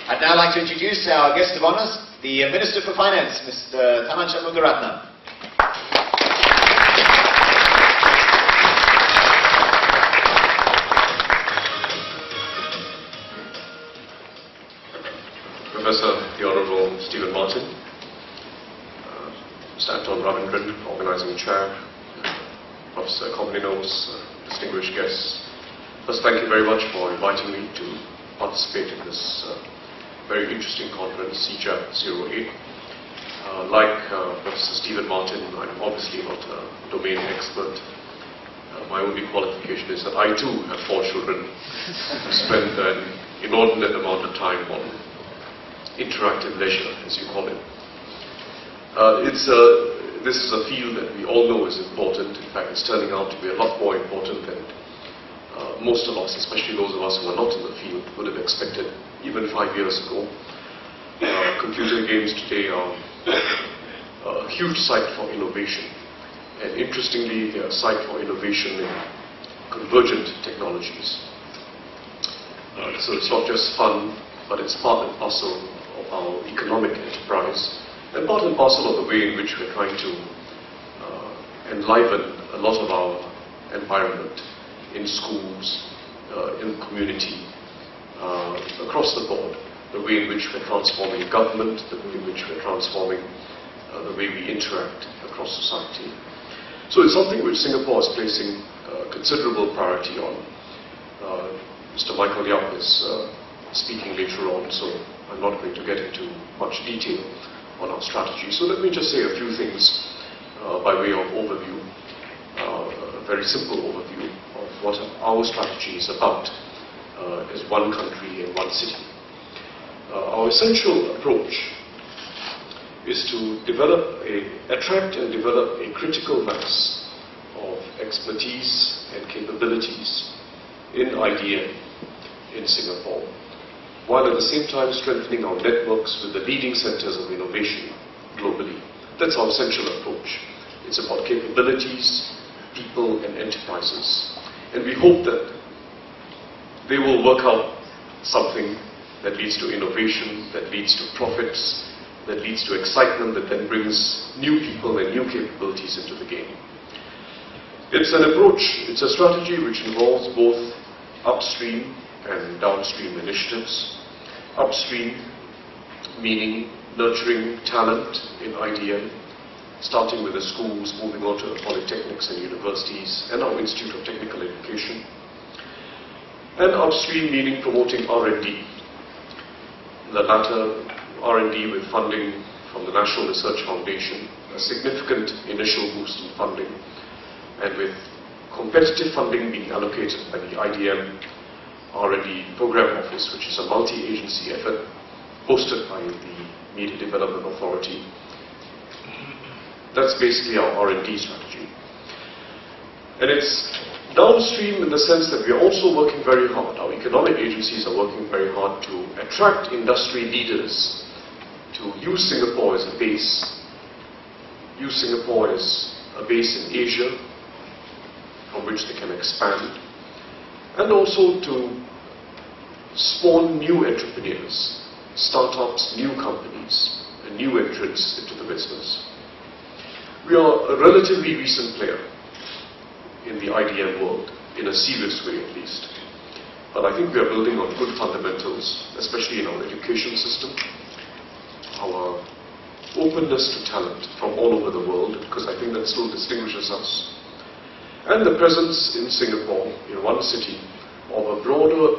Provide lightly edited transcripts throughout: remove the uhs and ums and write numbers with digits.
I'd now like to introduce our guest of honours, the Minister for Finance, Mr. Tharman Shanmugaratnam. Professor, the Honourable Stephen Martin, Mr. Anton Ravindran, Organising Chair, Professor Komninos, distinguished guests. First, thank you very much for inviting me to participate in this very interesting conference, CGAT 08. Like Professor Stephen Martin, I'm obviously not a domain expert. My only qualification is that I too have 4 children who spend an inordinate amount of time on interactive leisure, as you call it. This is a field that we all know is important. In fact, it's turning out to be a lot more important than most of us, especially those of us who are not in the field, would have expected even 5 years ago. Computer games today are a huge site for innovation. And interestingly, they are a site for innovation in convergent technologies. So it's not just fun, but it's part and parcel of our economic enterprise, and part and parcel of the way in which we're trying to enliven a lot of our environment in schools, in the community, across the board. The way in which we're transforming government, the way in which we're transforming the way we interact across society. So it's something which Singapore is placing considerable priority on. Mr. Michael Yap is speaking later on, so I'm not going to get into much detail on our strategy. So let me just say a few things by way of overview, a very simple overview of what our strategy is about as one country and one city. Our essential approach is to attract and develop a critical mass of expertise and capabilities in IDM in Singapore, while at the same time strengthening our networks with the leading centers of innovation globally. That's our essential approach. It's about capabilities, people and enterprises. And we hope that they will work out something that leads to innovation, that leads to profits, that leads to excitement, that then brings new people and new capabilities into the game. It's an approach, it's a strategy which involves both upstream and downstream initiatives. Upstream meaning nurturing talent in IDM, starting with the schools, moving on to the polytechnics and universities and our Institute of Technical Education. And upstream meaning promoting R&D. The latter, R&D with funding from the National Research Foundation, a significant initial boost in funding, and with competitive funding being allocated by the IDM R&D Program Office, which is a multi-agency effort hosted by the Media Development Authority. That's basically our R&D strategy. And it's downstream in the sense that we are also working very hard. Our economic agencies are working very hard to attract industry leaders to use Singapore as a base. Use Singapore as a base in Asia from which they can expand. And also to spawn new entrepreneurs, startups, new companies, and new entrants into the business. We are a relatively recent player in the IDM world, in a serious way at least. But I think we are building on good fundamentals, especially in our education system, our openness to talent from all over the world, because I think that still distinguishes us, and the presence in Singapore, in one city, of a broader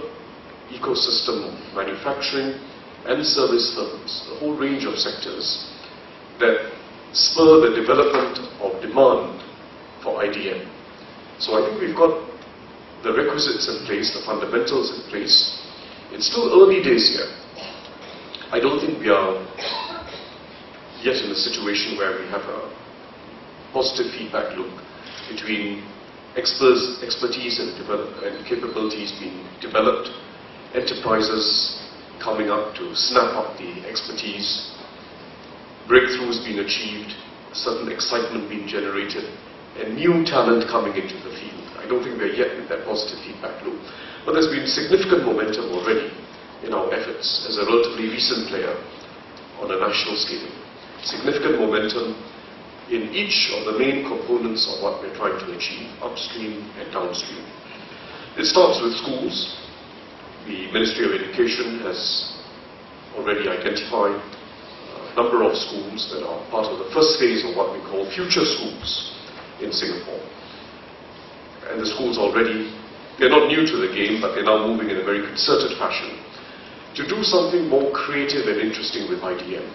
ecosystem of manufacturing and service firms, a whole range of sectors that spur the development of demand for IDM. So I think we've got the requisites in place, the fundamentals in place. It's still early days here. I don't think we are yet in a situation where we have a positive feedback loop between expertise and capabilities being developed, enterprises coming up to snap up the expertise, breakthroughs being achieved, certain excitement being generated, and new talent coming into the field. I don't think we're yet in that positive feedback loop. But there's been significant momentum already in our efforts as a relatively recent player on a national scale. Significant momentum in each of the main components of what we're trying to achieve, upstream and downstream. It starts with schools. The Ministry of Education has already identified a number of schools that are part of the first phase of what we call future schools in Singapore. And the schools already, they're not new to the game, but they're now moving in a very concerted fashion to do something more creative and interesting with IDM.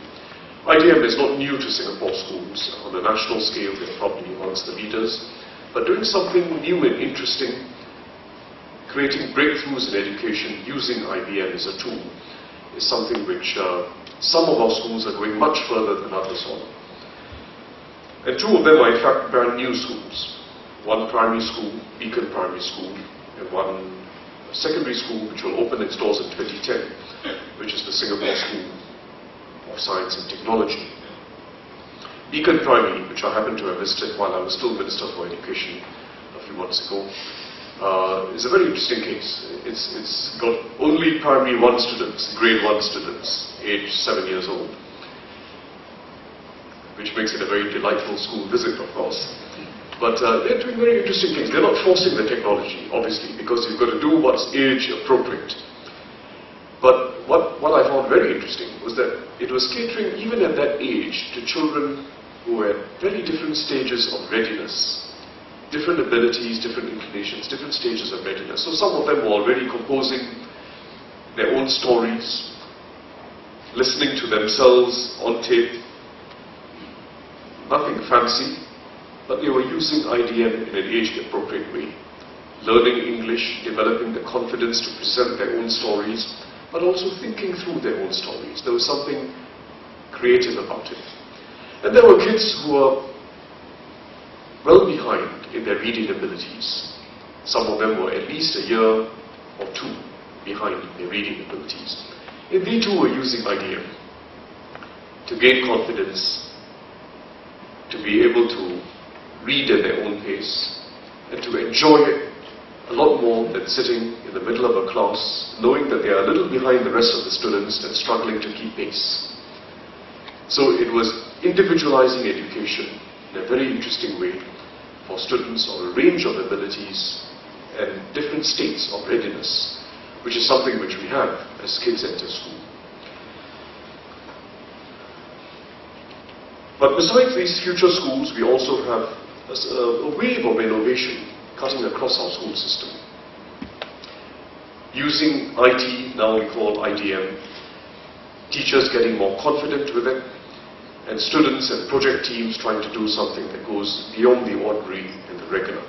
IDM is not new to Singapore schools. On a national scale, they're probably amongst the leaders. But doing something new and interesting, creating breakthroughs in education using IBM as a tool, is something which some of our schools are going much further than others on. And two of them are in fact brand new schools. One primary school, Beacon Primary School, and one secondary school which will open its doors in 2010, which is the Singapore School of Science and Technology. Beacon Primary, which I happened to have visited while I was still Minister for Education a few months ago, is a very interesting case. It's got only primary 1 students, grade 1 students, aged 7 years old, which makes it a very delightful school visit, of course. But they're doing very interesting things. They're not forcing the technology, obviously, because you've got to do what's age appropriate. But what I found very interesting was that it was catering, even at that age, to children who were at very different stages of readiness. Different abilities, different inclinations, different stages of readiness. So some of them were already composing their own stories, listening to themselves on tape. Nothing fancy, but they were using IDM in an age-appropriate way. Learning English, developing the confidence to present their own stories, but also thinking through their own stories. There was something creative about it. And there were kids who were well behind in their reading abilities. Some of them were at least a year or 2 behind in their reading abilities. And they too were using IDM to gain confidence, to be able to read at their own pace, and to enjoy it a lot more than sitting in the middle of a class, knowing that they are a little behind the rest of the students and struggling to keep pace. So it was individualizing education in a very interesting way for students of a range of abilities and different states of readiness, which is something which we have as kids enter school. But besides these future schools, we also have a wave of innovation cutting across our school system. Using IT, now we call IDM, teachers getting more confident with it, and students and project teams trying to do something that goes beyond the ordinary and the regular.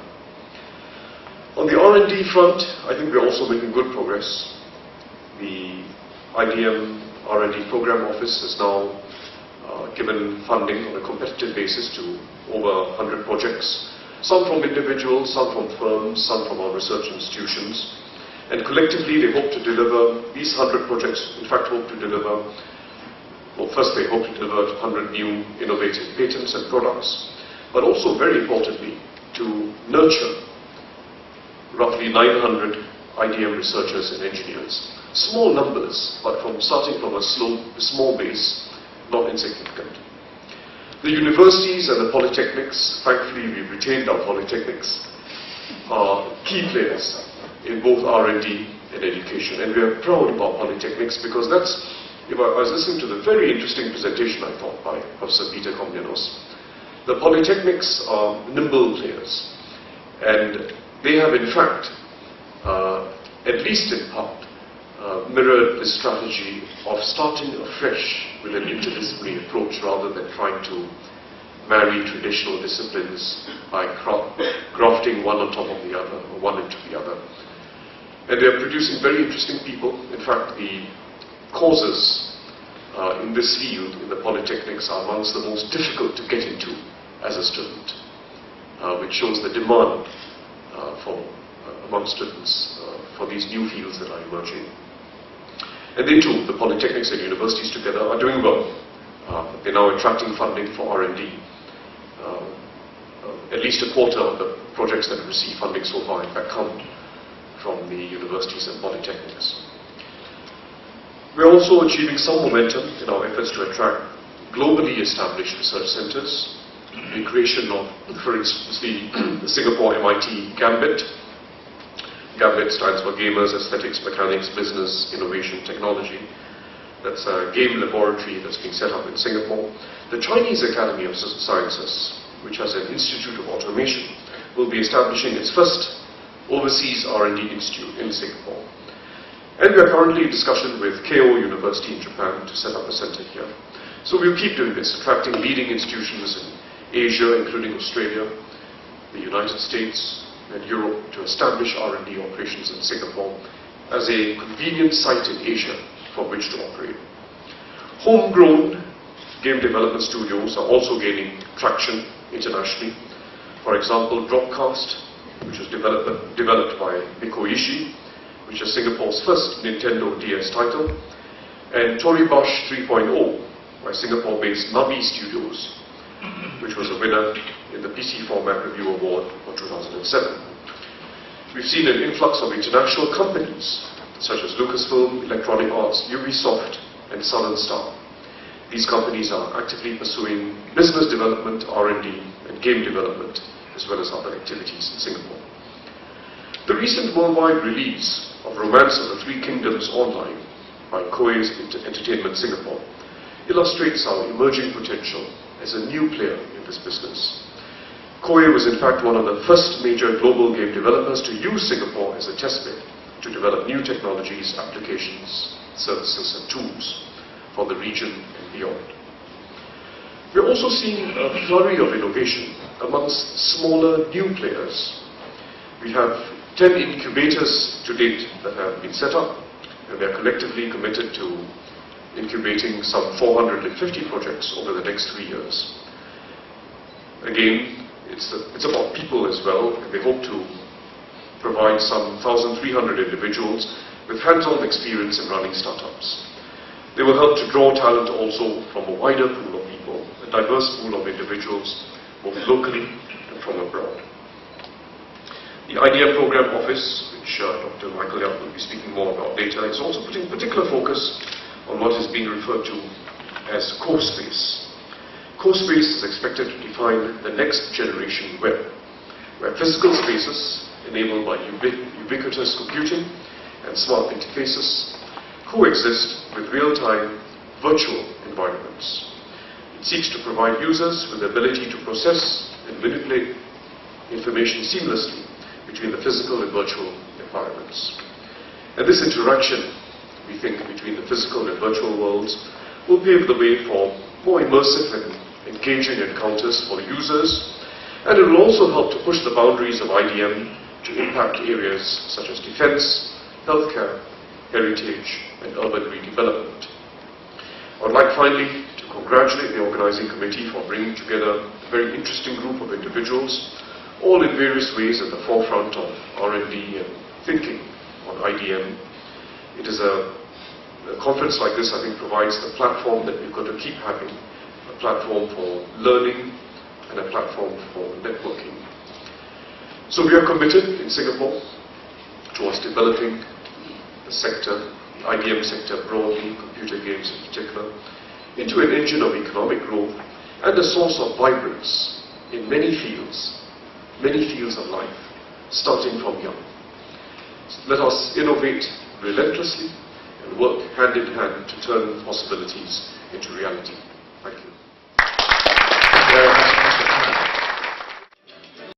On the R&D front, I think we're also making good progress. The IDM R&D Program Office has now given funding on a competitive basis to over 100 projects, some from individuals, some from firms, some from our research institutions. And collectively they hope to deliver, these 100 projects in fact hope to deliver, well, first they hope to deliver 100 new innovative patents and products, but also very importantly to nurture roughly 900 IDM researchers and engineers. Small numbers, but starting from a small base, not insignificant. The universities and the polytechnics, thankfully we've retained our polytechnics, are key players in both R&D and education. And we are proud of our polytechnics because that's, I was listening to the very interesting presentation I thought by Professor Peter Komnenos. The polytechnics are nimble players, and they have in fact, at least in part, mirrored the strategy of starting afresh with an interdisciplinary approach rather than trying to marry traditional disciplines by grafting one on top of the other or one into the other. And they are producing very interesting people. In fact, the courses in this field in the polytechnics are amongst the most difficult to get into as a student, which shows the demand among students for these new fields that are emerging. And they too, the polytechnics and universities together, are doing well. They're now attracting funding for R&D. At least a quarter of the projects that have received funding so far, in fact, come from the universities and polytechnics. We're also achieving some momentum in our efforts to attract globally established research centers. The creation of, for instance, the Singapore MIT Gambit. Gambit stands for Gamers, Aesthetics, Mechanics, Business, Innovation, Technology. That's a game laboratory that's being set up in Singapore. The Chinese Academy of Sciences, which has an Institute of Automation, will be establishing its first overseas R&D institute in Singapore. And we are currently in discussion with Keio University in Japan to set up a center here. So we'll keep doing this, attracting leading institutions in Asia, including Australia, the United States, and Europe to establish R&D operations in Singapore as a convenient site in Asia for which to operate. Homegrown game development studios are also gaining traction internationally. For example, Dropcast, which was developed by Mikoishi, which is Singapore's first Nintendo DS title, and Toribash 3.0 by Singapore-based Navi Studios, which was a winner in the PC Format Review Award for 2007. We've seen an influx of international companies such as Lucasfilm, Electronic Arts, Ubisoft, and Southern Star. These companies are actively pursuing business development, R&D, and game development, as well as other activities in Singapore. The recent worldwide release of Romance of the Three Kingdoms Online by Koei's Entertainment Singapore illustrates our emerging potential as a new player in this business. Koei was in fact one of the first major global game developers to use Singapore as a testbed to develop new technologies, applications, services and tools for the region and beyond. We're also seeing a flurry of innovation amongst smaller new players. We have 10 incubators to date that have been set up, and they're collectively committed to incubating some 450 projects over the next 3 years. Again, it's about people as well, and they hope to provide some 1,300 individuals with hands-on experience in running startups. They will help to draw talent also from a wider pool of people, a diverse pool of individuals, both locally and from abroad. The IDM Program Office, which Dr. Michael Yap will be speaking more about later, is also putting particular focus on what is being referred to as CoSpace. CoSpace is expected to define the next generation web, where physical spaces enabled by ubiquitous computing and smart interfaces coexist with real-time virtual environments. It seeks to provide users with the ability to process and manipulate information seamlessly between the physical and virtual environments. And this interaction, we think, between the physical and virtual worlds will pave the way for more immersive and engaging encounters for users, and it will also help to push the boundaries of IDM to impact areas such as defense, healthcare, heritage, and urban redevelopment. I would like finally to congratulate the organizing committee for bringing together a very interesting group of individuals, all in various ways at the forefront of R&D and thinking on IDM. It is a conference like this, I think, provides the platform that we've got to keep having, a platform for learning and a platform for networking. So we are committed in Singapore towards developing the sector, the IBM sector broadly, computer games in particular, into an engine of economic growth and a source of vibrance in many fields of life, starting from young. Let us innovate relentlessly and work hand in hand to turn possibilities into reality. Thank you.